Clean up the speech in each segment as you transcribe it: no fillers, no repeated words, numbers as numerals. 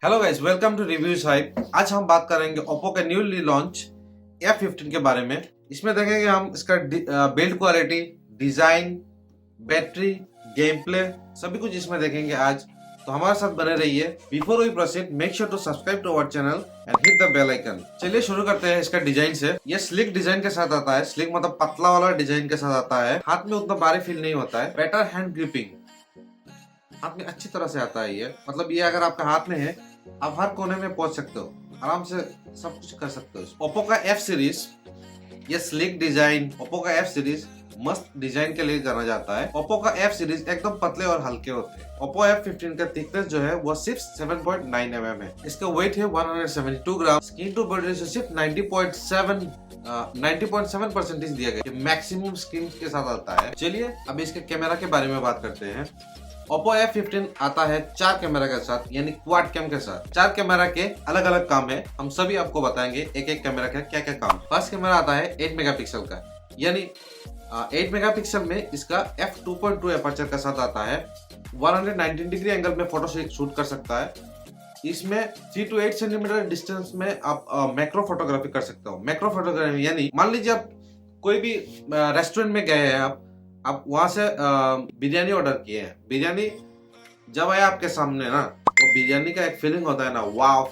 Hello guys, welcome to review site. आज हम बात करेंगे ओप्पो के न्यूली लॉन्च F15 के बारे में। इसमें देखेंगे हम इसका build quality, design, battery, game play, सभी कुछ इसमें देखेंगे आज। तो हमारे साथ बने रहिए। Before we proceed, make sure to subscribe to our channel and hit the bell icon. चलिए शुरू करते हैं इसका डिजाइन से। ये स्लिक डिजाइन के साथ आता है। स्लिक मतलब पतला वाला डिजाइन के साथ आता है। हाथ में उतना भारी फील नहीं होता है। बेटर हैंड ग्रिपिंग, हाथ में अच्छी तरह से आता है। ये मतलब ये अगर आपके हाथ में है, आप हर कोने में पहुंच सकते हो, आराम से सब कुछ कर सकते हो। ओप्पो का F सीरीज, ये स्लिक डिजाइन, ओप्पो का F सीरीज मस्त डिजाइन के लिए जाना जाता है। ओप्पो का F सीरीज एकदम पतले और हल्के होते हैं। ओप्पो F15 का थिकनेस जो है वो सिर्फ 7.9 mm है। इसका वेट है 172 ग्राम। स्किन टू बॉडी रेशियो सिर्फ 90.7% दिया गया, मैक्सिमम स्किन के साथ आता है। चलिए अब इसके कैमरा के बारे में बात करते हैं। Oppo F15 आता है 4 कैमरा के साथ, यानी क्वाड कैम के साथ। 4 कैमरा के अलग अलग काम है, हम सभी आपको बताएंगे एक एक कैमरा का क्या क्या काम। फर्स्ट कैमरा आता है 8 मेगापिक्सल का, यानी 8 मेगापिक्सल में इसका f2.2 एपर्चर के साथ आता है। 119 डिग्री एंगल में फोटो शूट कर सकता है। इसमें 3 to 8 सेंटीमीटर डिस्टेंस में आप मैक्रो फोटोग्राफी कर सकते हो। मैक्रो फोटोग्राफी यानी मान लीजिए आप कोई भी रेस्टोरेंट में गए हैं, आप वहां से बिरयानी ऑर्डर किए हैं। बिरयानी जब आया आपके सामने ना, वो बिरयानी का एक फीलिंग होता है ना, वाव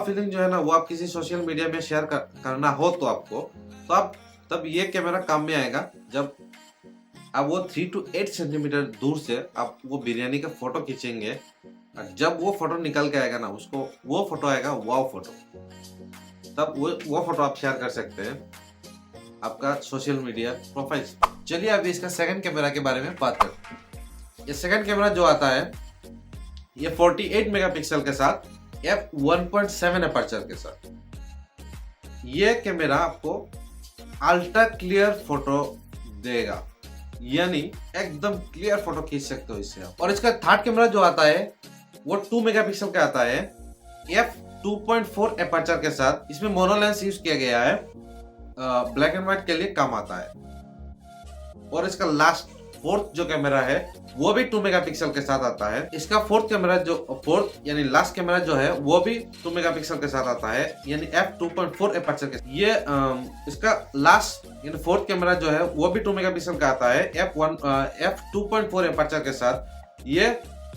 फीलिंग जो है ना, वो आप किसी सोशल मीडिया में शेयर करना हो तो आपको, तो आप तब ये कैमरा काम में आएगा। जब आप वो 3 to 8 सेंटीमीटर दूर से आप वो बिरयानी का फोटो खींचेंगे, और जब वो फोटो निकल के आएगा ना, उसको वो फोटो आएगा वाव फोटो, तब वो फोटो आप शेयर कर सकते हैं आपका सोशल मीडिया प्रोफाइल। चलिए अभी इसका सेकंड कैमरा के बारे में बात करते हैं। ये सेकंड कैमरा जो आता है, ये 48 मेगापिक्सल के साथ f1.7 अपर्चर के साथ। ये कैमरा आपको अल्ट्रा क्लियर फोटो देगा, यानी एकदम क्लियर फोटो खींच सकते हो इससे आप। और इसका थर्ड कैमरा जो आता है वो 2 मेगापिक्सल का आता है, f2.4 अपर्चर के साथ। इसमें मोनो लेंस यूज किया गया है, ब्लैक एंड व्हाइट के लिए काम आता है। और इसका लास्ट फोर्थ जो कैमरा है वो भी 2 मेगापिक्सल के साथ आता है। इसका फोर्थ यानी लास्ट कैमरा जो है वो भी 2 मेगापिक्सल के साथ आता है, यानी f2.4 एपर्चर के। ये इसका लास्ट यानी फोर्थ कैमरा जो है वो भी 2 मेगापिक्सल का आता है, f2.4 एपर्चर के साथ। ये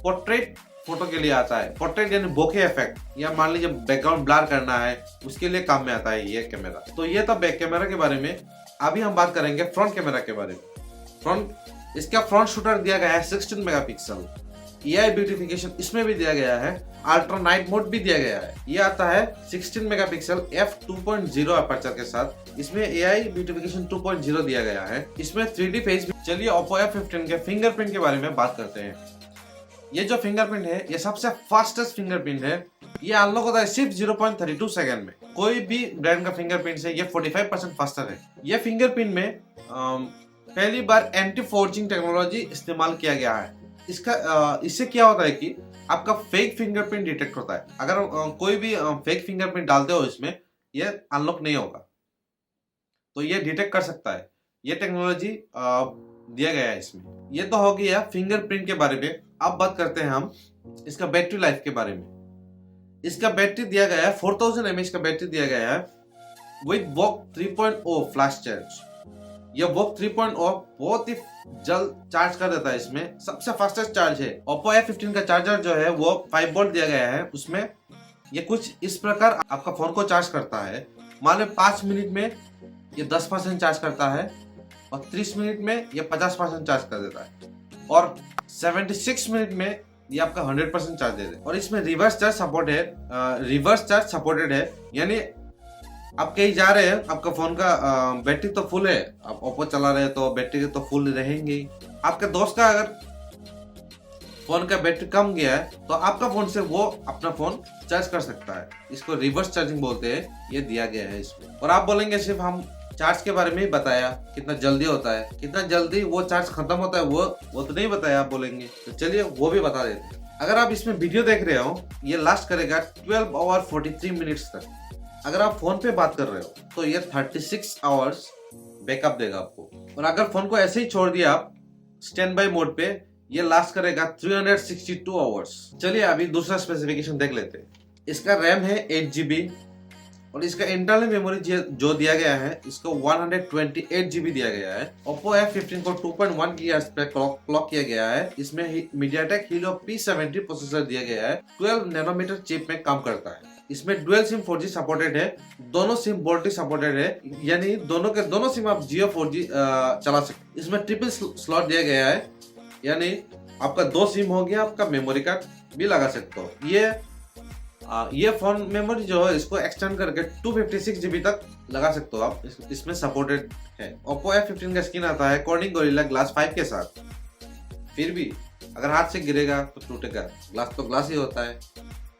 पोर्ट्रेट फोटो के लिए आता है। पोर्ट्रेट यानी बोके इफेक्ट, या मान लीजिए बैकग्राउंड ब्लर करना है, उसके लिए काम में आता है ये कैमरा। तो ये था बैक कैमरा के बारे में। अभी हम बात करेंगे फ्रंट कैमरा के बारे में। इसका फ्रंट शूटर दिया गया है 16 मेगापिक्सल। AI ब्यूटिफिकेशन इसमें भी दिया गया है, अल्ट्रा नाइट मोड भी दिया गया है। ये आता है 16 मेगापिक्सल f2.0 अपर्चर के साथ। इसमें AI ब्यूटिफिकेशन 2.0 दिया गया है। इसमें 3D फेस भी। चलिए Oppo F15 के फिंगरप्रिंट के बारे में बात करते हैं। ये जो फिंगरप्रिंट है, ये सबसे फास्टेस्ट फिंगरप्रिंट है। ये अनलॉक होता है सिर्फ 0.32 सेकंड में। कोई भी ब्रांड का फिंगरप्रिंट से ये 45% फास्टर है। ये फिंगरप्रिंट में पहली बार एंटी फोर्जिंग टेक्नोलॉजी इस्तेमाल किया गया है। इससे क्या होता है कि आपका फेक फिंगरप्रिंट डिटेक्ट होता है। अगर कोई भी फेक फिंगरप्रिंट डालते हो इसमें, ये अनलॉक नहीं होगा, तो ये डिटेक्ट कर सकता है। ये टेक्नोलॉजी दिया गया है इसमें। ये तो हो गया फिंगरप्रिंट के बारे में। अब बात करते हैं हम इसका बैटरी लाइफ के बारे में। इसका बैटरी दिया गया है 4000 mAh का बैटरी दिया गया है विद वॉक 3.0 फ्लैश चार्ज। यह वॉक 3.0 बहुत ही जल्द चार्ज कर देता है। इसमें सबसे फास्टेस्ट चार्ज है। Oppo F15 का चार्जर जो है वो 5 वोल्ट दिया गया है। उसमें ये कुछ इस प्रकार आपका फोन को चार्ज करता है। मान लो 5 मिनट में ये 10% चार्ज करता है, और 30 मिनट में ये 50% चार्ज कर देता है, और 76 मिनट में ये आपका 100% चार्ज दे दे। और इसमें रिवर्स चार्ज सपोर्टेड है, यानी आप कहीं जा रहे हैं, आपका फोन का बैटरी तो फुल है, आप ओप्पो चला रहे हैं तो बैटरी तो फुल रहेंगे ही। आपके दोस्त का अगर फोन का बैटरी कम गया है, तो आपका फोन से वो अपना फोन चार्ज कर सकता है। इसको रिवर्स चार्जिंग बोलते हैं। ये दिया गया है इसमें। और आप बोलेंगे सिर्फ हम चार्ज के बारे में ही बताया, कितना जल्दी होता है, कितना जल्दी वो चार्ज खत्म होता है, वो तो नहीं बताया आप बोलेंगे। तो चलिए वो भी बता देते हैं। अगर आप इसमें वीडियो देख रहे हो, ये लास्ट करेगा 12 आवर 43 मिनट्स तक। अगर आप फोन पे बात कर रहे हो तो ये 36 आवर्स बैकअप देगा आपको। और अगर फोन को ऐसे ही छोड़ दिया आप स्टैंड बाय मोड पे, ये लास्ट करेगा 362 आवर्स। चलिए अभी दूसरा स्पेसिफिकेशन देख लेते हैं। इसका रैम है 8 GB और इसका इंटरनल मेमोरी जो दिया गया है इसको 128 GB दिया गया है। Oppo F15 को 2.1 GHz पे क्लॉक किया गया है। इसमें MediaTek Helio P70 प्रोसेसर दिया गया है। 12 नैनोमीटर चिप में काम करता है। इसमें डुअल सिम 4G सपोर्टेड है। दोनों सिम बोल्टी सपोर्टेड है, यानी दोनों सिम आप जियो 4G चला सकते। इसमें ट्रिपल स्लॉट दिया गया है, यानी आपका 2 सिम हो गया, आपका मेमोरी कार्ड भी लगा सकते हो। ये फोन मेमोरी जो है इसको एक्सटेंड करके 256 GB तक लगा सकते हो आप। इसमें सपोर्टेड है। Oppo F15 का स्क्रीन आता है कॉर्निंग गोरिल्ला ग्लास 5 के साथ। फिर भी अगर हाथ से गिरेगा तो टूटेगा, ग्लास तो ग्लास ही होता है।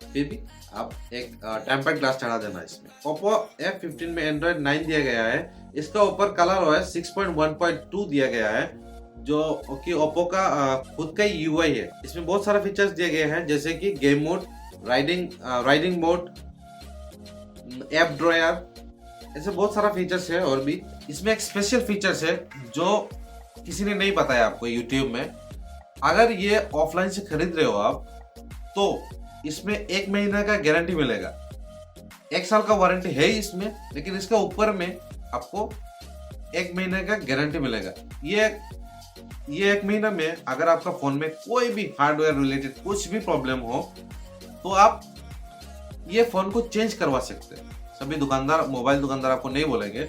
फिर भी आप एक टेम्पर्ड ग्लास चढ़ा देना इसमें। Oppo F15 में Android 9 दिया गया है। इसका ऊपर कलर OS 6.1.2 दिया गया है, जो कि Oppo का खुद का UI है। इसमें बहुत सारे फीचर्स दिए गए हैं, जैसे कि game mode, riding mode, app dryer, ऐसे बहुत सारा फीचर्स है। और भी इसमें एक स्पेशल फीचर्स है जो किसी ने नहीं बताया आपको YouTube में। अगर ये ऑफलाइन से खरीद रहे हो आप तो इसमें 1 महीना का गारंटी मिलेगा। 1 साल का वारंटी है इसमें, लेकिन इसके ऊपर में आपको 1 महीने का गारंटी मिलेगा। ये 1 महीना में अगर आपका फोन में कोई भी हार्डवेयर रिलेटेड कुछ भी प्रॉब्लम हो तो आप ये फोन को चेंज करवा सकते हैं। सभी दुकानदार, मोबाइल दुकानदार आपको नहीं बोलेंगे,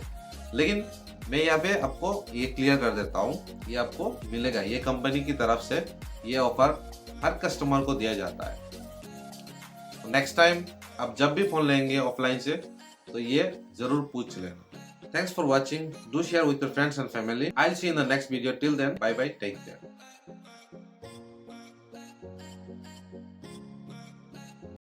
लेकिन मैं यहाँ पे आपको ये क्लियर कर देता हूँ, ये आपको मिलेगा। ये कंपनी की तरफ से ये ऑफर हर कस्टमर को दिया जाता है। नेक्स्ट टाइम आप जब भी फोन लेंगे ऑफलाइन से तो ये जरूर पूछ लेना। Thanks for watching. Do share with your friends and family. I will see in the next video. Till then, bye bye, take care.